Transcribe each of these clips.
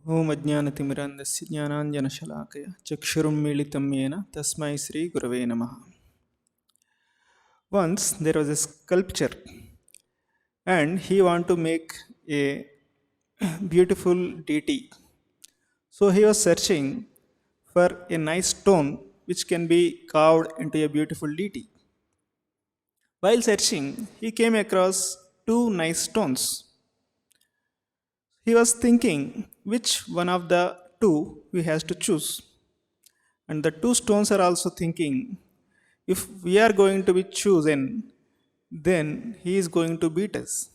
ओम अज्ञानतिमिरान्धस्य ज्ञानाञ्जनशलाकया चक्षुरुन्मीलितं येन तस्मै श्रीगुरवे नमः. Once there was a sculptor and he wanted to make a beautiful deity. So he was searching for a nice stone which can be carved into a beautiful deity. While searching, he came across two nice stones. He was thinking which one of the two we has to choose. And the two stones are also thinking if we are going to be chosen, then he is going to beat us.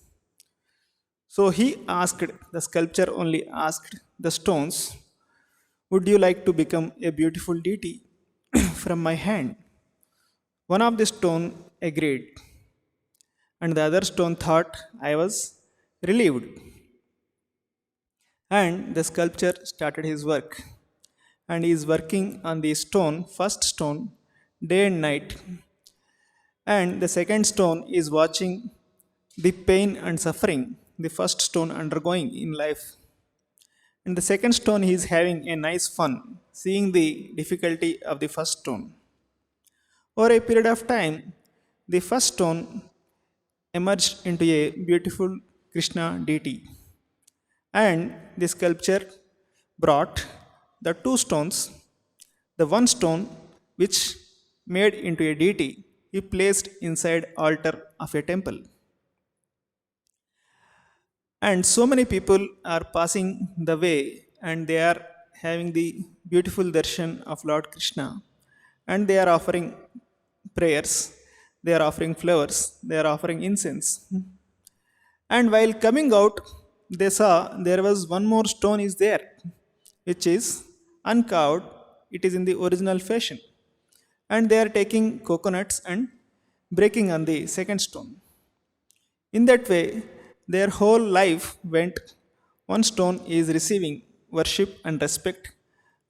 So he asked, the sculpture only asked the stones, would you like to become a beautiful deity from my hand? One of the stone agreed, and the other stone thought I was relieved. And the sculptor started his work. And he is working on the stone, first stone, day and night. And the second stone is watching the pain and suffering the first stone undergoing in life. And the second stone he is having a nice fun seeing the difficulty of the first stone. Over a period of time, the first stone emerged into a beautiful Krishna deity. And the sculpture brought the two stones, the one stone which made into a deity, he placed inside altar of a temple. And so many people are passing the way and they are having the beautiful darshan of Lord Krishna, and they are offering prayers, they are offering flowers, they are offering incense. And while coming out, they saw there was one more stone is there, which is uncarved, it is in the original fashion. And they are taking coconuts and breaking on the second stone. In that way, their whole life went. One stone is receiving worship and respect,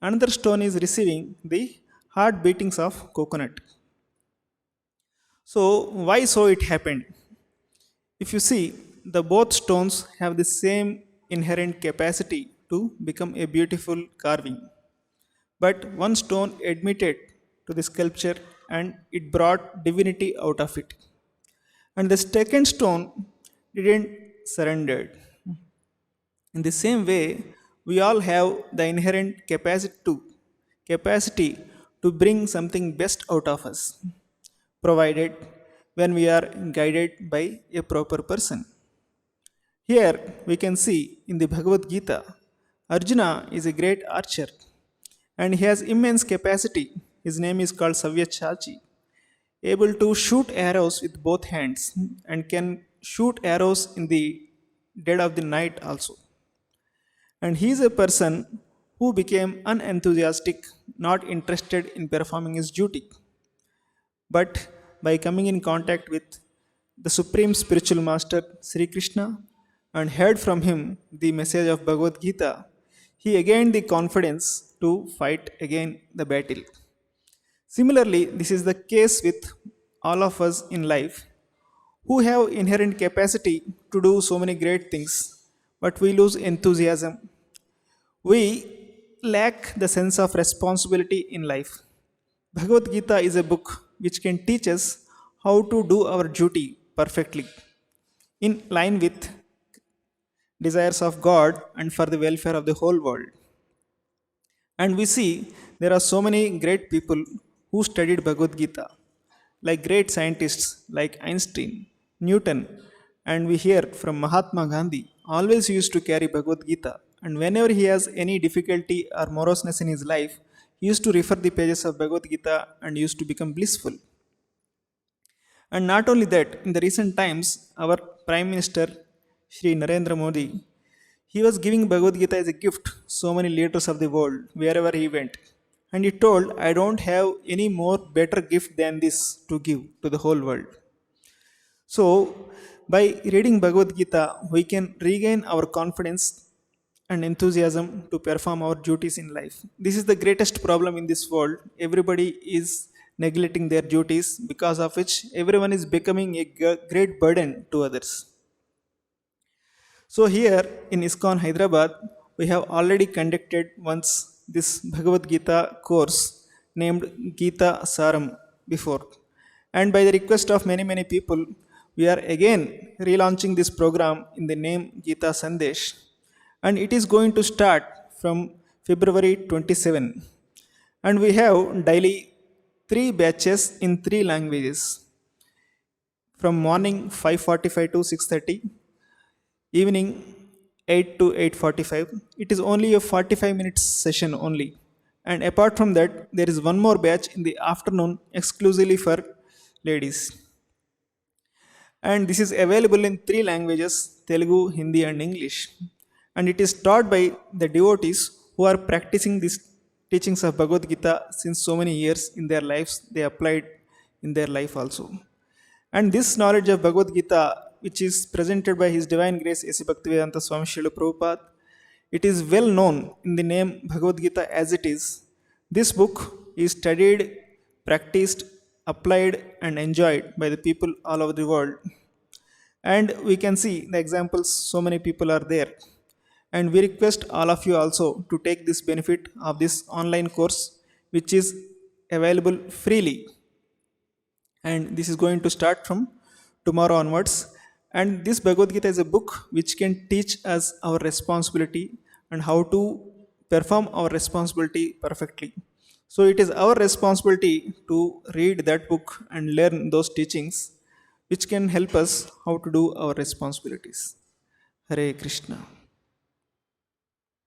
another stone is receiving the heart beatings of coconut. So, why so it happened? If you see, the both stones have the same inherent capacity to become a beautiful carving. But one stone admitted to the sculpture and it brought divinity out of it. And the second stone didn't surrender. In the same way, we all have the inherent capacity to bring something best out of us, provided when we are guided by a proper person. Here we can see in the Bhagavad Gita, Arjuna is a great archer and he has immense capacity. His name is called Savyachachi, able to shoot arrows with both hands and can shoot arrows in the dead of the night also. And he is a person who became unenthusiastic, not interested in performing his duty. But by coming in contact with the Supreme Spiritual Master Sri Krishna and heard from him the message of Bhagavad Gita, he gained the confidence to fight again the battle. Similarly, this is the case with all of us in life who have inherent capacity to do so many great things, but we lose enthusiasm. We lack the sense of responsibility in life. Bhagavad Gita is a book which can teach us how to do our duty perfectly in line with desires of God and for the welfare of the whole world. And we see there are so many great people who studied Bhagavad Gita, like great scientists like Einstein, Newton, and we hear from Mahatma Gandhi, always used to carry Bhagavad Gita. And whenever he has any difficulty or moroseness in his life, he used to refer the pages of Bhagavad Gita and used to become blissful. And not only that, in the recent times, our Prime Minister Shri Narendra Modi, he was giving Bhagavad Gita as a gift so many leaders of the world wherever he went. And he told, I don't have any more better gift than this to give to the whole world. So, by reading Bhagavad Gita, we can regain our confidence and enthusiasm to perform our duties in life. This is the greatest problem in this world. Everybody is neglecting their duties, because of which everyone is becoming a great burden to others. So, here in ISKCON Hyderabad, we have already conducted once this Bhagavad Gita course named Gita Saram before. And by the request of many people, we are again relaunching this program in the name Gita Sandesh. And it is going to start from February 27. And we have daily 3 batches in 3 languages from morning 5:45 to 6:30, evening 8 to 8:45. It is only a 45 minutes session only. And apart from that, there is one more batch in the afternoon exclusively for ladies. And this is available in 3 languages: Telugu, Hindi, and English. And it is taught by the devotees who are practicing these teachings of Bhagavad Gita since so many years in their lives. They applied in their life also. And this knowledge of Bhagavad Gita, which is presented by His Divine Grace A.C. Bhaktivedanta Swami Srila Prabhupada, it is well known in the name Bhagavad Gita as it is. This book is studied, practiced, applied, and enjoyed by the people all over the world. And we can see the examples, so many people are there. And we request all of you also to take this benefit of this online course, which is available freely. And this is going to start from tomorrow onwards. And this Bhagavad Gita is a book which can teach us our responsibility and how to perform our responsibility perfectly. So it is our responsibility to read that book and learn those teachings which can help us how to do our responsibilities. Hare Krishna.